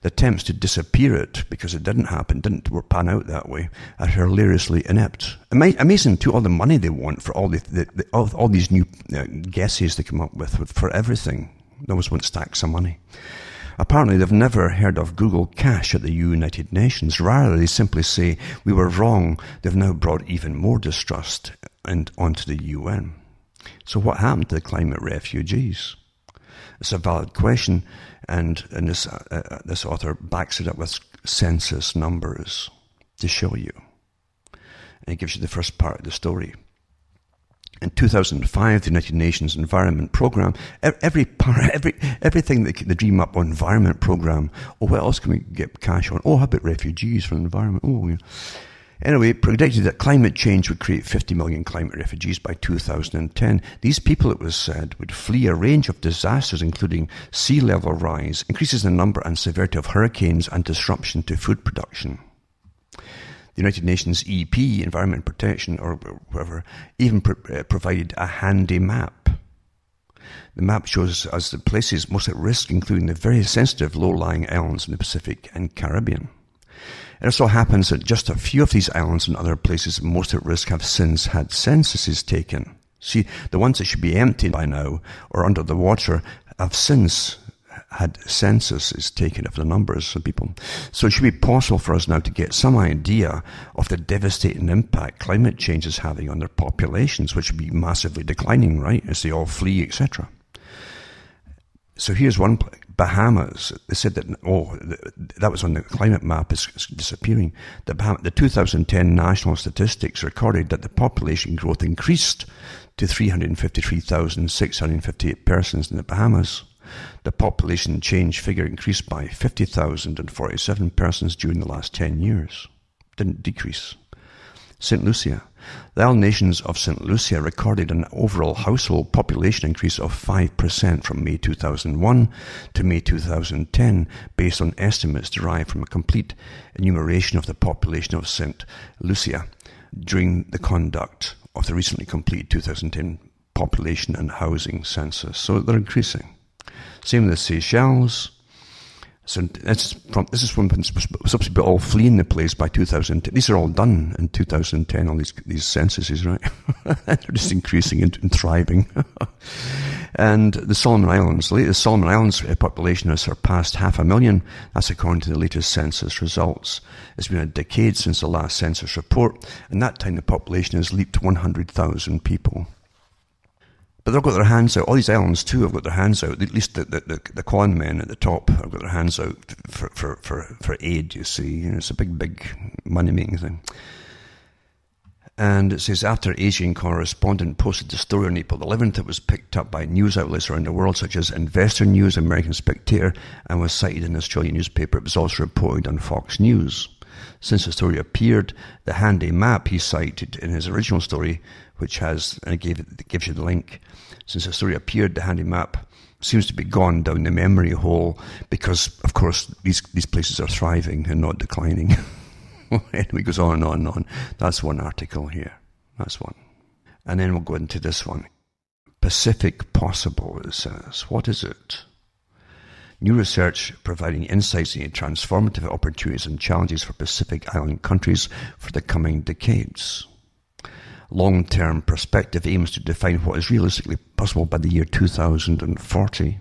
The attempts to disappear it, because it didn't happen, didn't pan out that way, are hilariously inept. Amazing too, all the money they want for all these new guesses they come up with for everything. They always want stacks of money. Apparently, they've never heard of Google Cash at the United Nations. Rather, they simply say, we were wrong. They've now brought even more distrust onto the UN. So what happened to the climate refugees? It's a valid question, and this author backs it up with census numbers to show you. And it gives you the first part of the story. In 2005, the United Nations Environment Programme, everything that they dream up on Environment Programme, what else can we get cash on? How about refugees from the environment? Anyway, predicted that climate change would create 50 million climate refugees by 2010. These people, it was said, would flee a range of disasters, including sea level rise, increases in the number and severity of hurricanes, and disruption to food production. The United Nations EP, Environment Protection, or whatever, even provided a handy map. The map shows us the places most at risk, including the very sensitive low-lying islands in the Pacific and Caribbean. It also happens that just a few of these islands and other places most at risk have since had censuses taken. See, the ones that should be empty by now or under the water have since had censuses taken of the numbers of people. So it should be possible for us now to get some idea of the devastating impact climate change is having on their populations, which would be massively declining, right, as they all flee, etc. So here's one place. Bahamas. They said that, that was on the climate map, is disappearing. The 2010 national statistics recorded that the population growth increased to 353,658 persons in the Bahamas. The population change figure increased by 50,047 persons during the last 10 years. Didn't decrease. St. Lucia. The island nations of St. Lucia recorded an overall household population increase of 5% from May 2001 to May 2010, based on estimates derived from a complete enumeration of the population of St. Lucia during the conduct of the recently completed 2010 population and housing census. So they're increasing. Same with the Seychelles. So this is from supposed to be all fleeing the place by 2010. These are all done in 2010, all these censuses, right? They're just increasing and thriving. And the Solomon Islands, the latest Solomon Islands population has surpassed 500,000. That's according to the latest census results. It's been a decade since the last census report, and that time the population has leaped 100,000 people. But they've got their hands out. All these islands too have got their hands out. At least the con men at the top have got their hands out for aid, you see. It's a big money-making thing. And it says, after Asian correspondent posted the story on April 11th, it was picked up by news outlets around the world, such as Investor News, American Spectator, and was cited in an Australian newspaper. It was also reported on Fox News. Since the story appeared, the handy map he cited in his original story, which has, and it gives you the link. Since the story appeared, the handy map seems to be gone down the memory hole because, of course, these places are thriving and not declining. Anyway, it goes on and on and on. That's one article here. That's one. And then we'll go into this one. Pacific possible, it says. What is it? New research providing insights into transformative opportunities and challenges for Pacific Island countries for the coming decades. Long-term perspective aims to define what is realistically possible by the year 2040.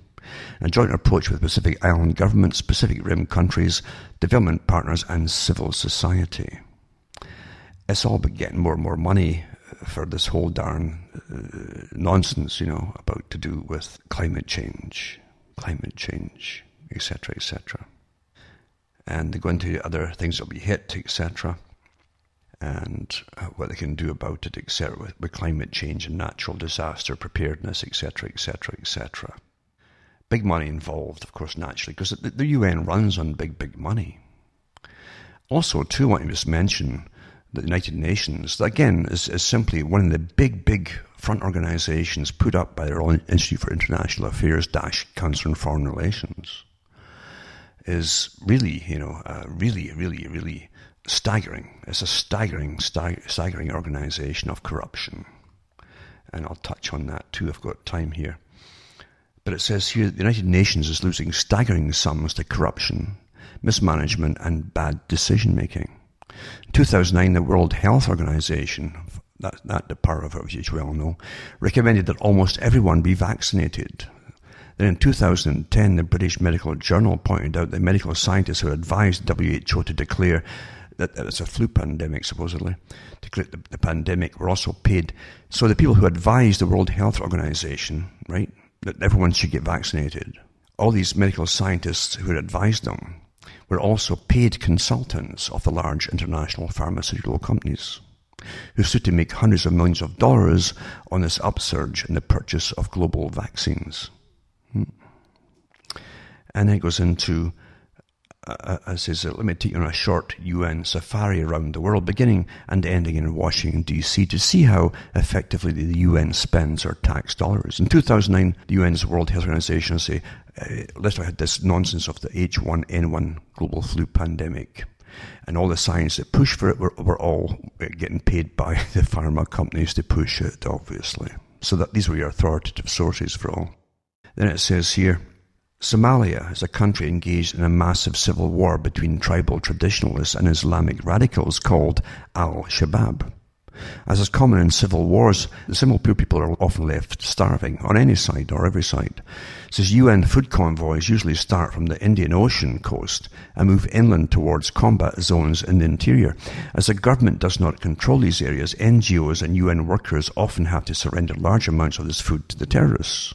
A joint approach with Pacific Island governments, Pacific Rim countries, development partners, and civil society. It's all about getting more and more money for this whole darn nonsense, about to do with climate change, etc., etc. And they go into other things that will be hit, etc., and what they can do about it, etc., with climate change and natural disaster preparedness, etc., etc., etc. Big money involved, of course, naturally, because the UN runs on big money. Also, too, I want to just mention the United Nations, that again is simply one of the big front organizations put up by their own Institute for International Affairs - Council on Foreign Relations, is really, really staggering. It's a staggering organization of corruption. And I'll touch on that too, I've got time here. But it says here that the United Nations is losing staggering sums to corruption, mismanagement, and bad decision-making. In 2009, the World Health Organization, that the power of it, which you well know, recommended that almost everyone be vaccinated. Then in 2010, the British Medical Journal pointed out that medical scientists who advised WHO to declare that it's a flu pandemic, supposedly, declare the pandemic, were also paid. So the people who advised the World Health Organization, right, that everyone should get vaccinated, all these medical scientists who had advised them were also paid consultants of the large international pharmaceutical companies, who stood to make hundreds of millions of dollars on this upsurge in the purchase of global vaccines. And then it goes into, it says, let me take you on a short UN safari around the world, beginning and ending in Washington, D.C., to see how effectively the UN spends our tax dollars. In 2009, the UN's World Health Organization literally had this nonsense of the H1N1 global flu pandemic. And all the science that pushed for it were all getting paid by the pharma companies to push it, obviously. So that these were your authoritative sources for all. Then it says here, Somalia is a country engaged in a massive civil war between tribal traditionalists and Islamic radicals called Al-Shabaab. As is common in civil wars, the simple poor people are often left starving on any side or every side. It says UN food convoys usually start from the Indian Ocean coast and move inland towards combat zones in the interior. As the government does not control these areas, NGOs and UN workers often have to surrender large amounts of this food to the terrorists.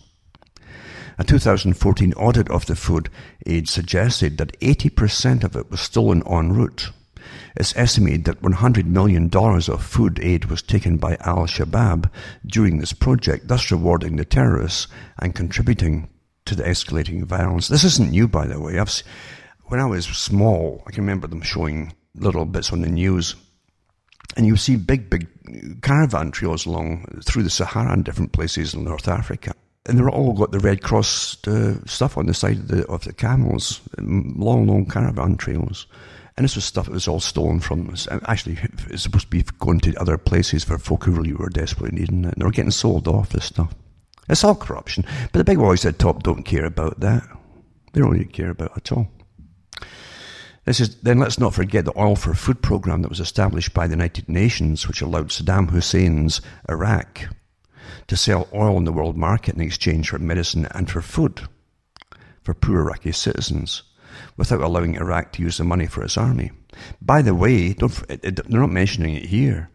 A 2014 audit of the food aid suggested that 80% of it was stolen en route. It's estimated that $100 million of food aid was taken by Al-Shabaab during this project, thus rewarding the terrorists and contributing to the escalating violence. This isn't new, by the way. When I was small, I can remember them showing little bits on the news, and you see big caravan trails along through the Sahara and different places in North Africa. And they're all got the Red Cross stuff on the side of the camels, long caravan trails. And this was stuff that was all stolen from us. Actually, it's supposed to be going to other places for folk who really were desperately needing it. And they were getting sold off, this stuff. It's all corruption. But the big boys at top don't care about that. They don't really care about it at all. Then let's not forget the Oil for Food program that was established by the United Nations, which allowed Saddam Hussein's Iraq to sell oil in the world market in exchange for medicine and for food for poor Iraqi citizens, without allowing Iraq to use the money for its army. By the way, they're not mentioning it here,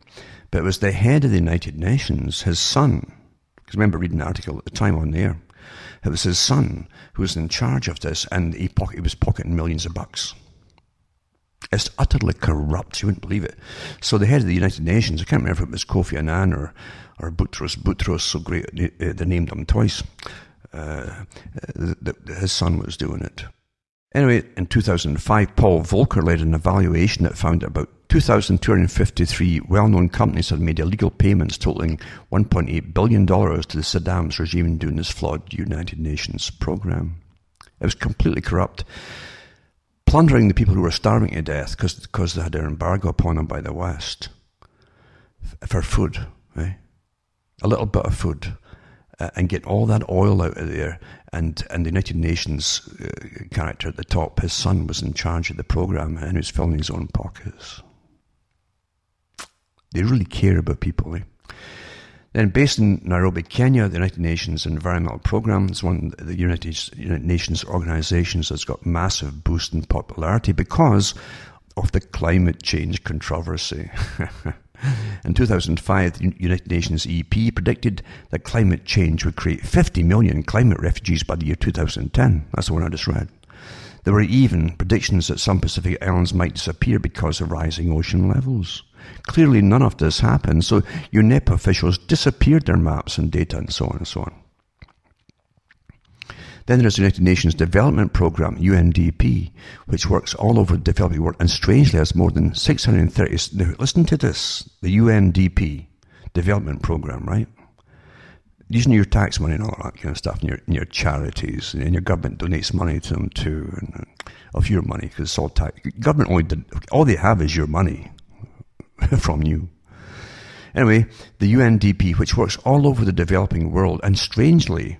but it was the head of the United Nations, his son, because I remember reading an article at the time on there, it was his son who was in charge of this, and he was pocketing millions of bucks. It's utterly corrupt, you wouldn't believe it. So the head of the United Nations, I can't remember if it was Kofi Annan or Boutros, so great, they named him twice. His son was doing it. Anyway, in 2005, Paul Volcker led an evaluation that found about 2,253 well-known companies had made illegal payments totaling $1.8 billion to the Saddam's regime during this flawed United Nations program. It was completely corrupt, plundering the people who were starving to death because they had their embargo upon them by the West for food, right? A little bit of food. and get all that oil out of there. And the United Nations character at the top, his son was in charge of the program and he was filling his own pockets. They really care about people, eh? Then, based in Nairobi, Kenya, the United Nations Environmental Programme is one of the United Nations organisations that's got massive boost in popularity because of the climate change controversy. In 2005, the United Nations EP predicted that climate change would create 50 million climate refugees by the year 2010. That's the one I just read. There were even predictions that some Pacific islands might disappear because of rising ocean levels. Clearly, none of this happened, so UNEP officials disappeared their maps and data and so on and so on. Then there's the United Nations Development Programme, UNDP, which works all over the developing world and strangely has more than 630... Now, listen to this, the UNDP Development Programme, right? Using your tax money and all that kind of stuff, and your charities, and your government donates money to them too, and of your money, because it's all tax. Government all they have is your money from you. Anyway, the UNDP, which works all over the developing world, and strangely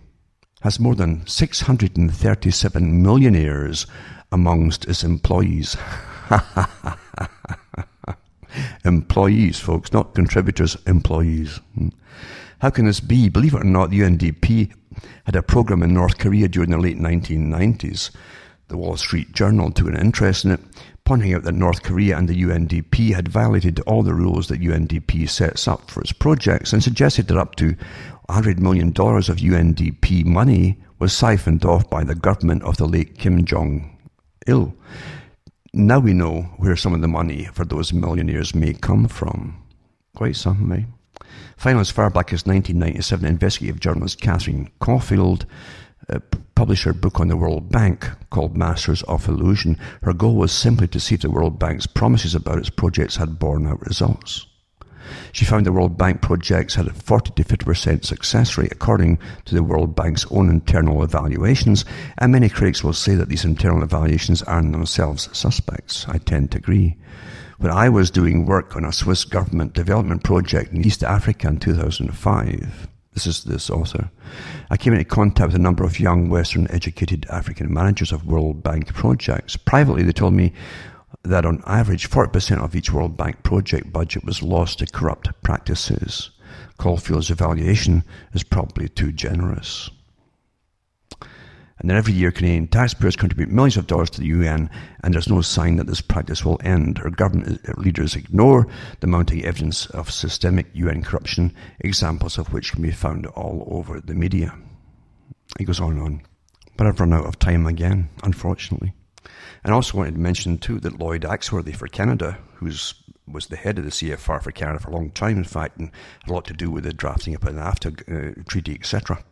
has more than 637 millionaires amongst its employees. Employees, folks, not contributors, employees. How can this be? Believe it or not, the UNDP had a program in North Korea during the late 1990s. The Wall Street Journal took an interest in it, pointing out that North Korea and the UNDP had violated all the rules that UNDP sets up for its projects and suggested that up to $100 million of UNDP money was siphoned off by the government of the late Kim Jong-il. Now we know where some of the money for those millionaires may come from. Quite something, eh? Finally, as far back as 1997, investigative journalist Catherine Caulfield published her book on the World Bank called Masters of Illusion. Her goal was simply to see if the World Bank's promises about its projects had borne out results. She found the World Bank projects had a 40 to 50% success rate according to the World Bank's own internal evaluations, and many critics will say that these internal evaluations are in themselves suspects. I tend to agree. When I was doing work on a Swiss government development project in East Africa in 2005, this is this author, I came into contact with a number of young Western-educated African managers of World Bank projects. Privately, they told me that on average 40% of each World Bank project budget was lost to corrupt practices. Caulfield's evaluation is probably too generous. And then every year Canadian taxpayers contribute millions of dollars to the UN, and there's no sign that this practice will end. Our government leaders ignore the mounting evidence of systemic UN corruption, examples of which can be found all over the media. He goes on and on. But I've run out of time again, unfortunately. And I also wanted to mention too that Lloyd Axworthy for Canada, who was the head of the CFR for Canada for a long time, in fact, and had a lot to do with the drafting up an NAFTA treaty, etc.,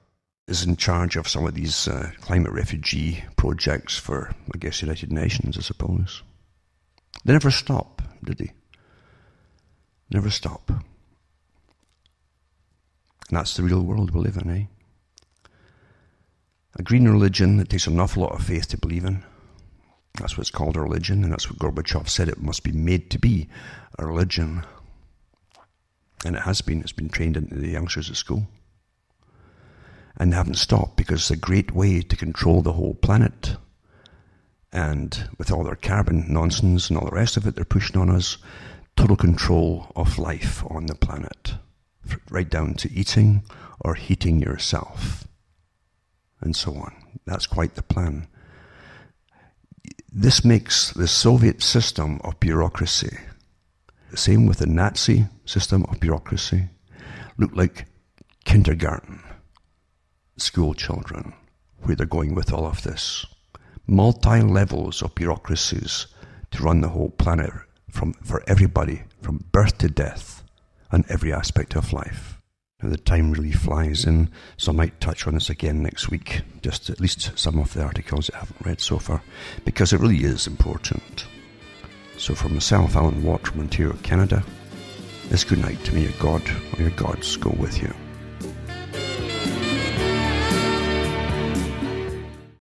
is in charge of some of these climate refugee projects for, I guess, United Nations, I suppose. They never stop, did they? Never stop. And that's the real world we live in, eh? A green religion that takes an awful lot of faith to believe in. That's what it's called, a religion, and that's what Gorbachev said it must be made to be, a religion. And it has been. It's been trained into the youngsters at school. And they haven't stopped because it's a great way to control the whole planet. And with all their carbon nonsense and all the rest of it, they're pushing on us total control of life on the planet, right down to eating or heating yourself, and so on. That's quite the plan. This makes the Soviet system of bureaucracy, the same with the Nazi system of bureaucracy, look like kindergarten school children, where they're going with all of this. Multi-levels of bureaucracies to run the whole planet for everybody, from birth to death, and every aspect of life. Now, the time really flies in, so I might touch on this again next week, just at least some of the articles I haven't read so far, because it really is important. So for myself, Alan Watt from Ontario, Canada, it's good night to me. Your God or your gods go with you.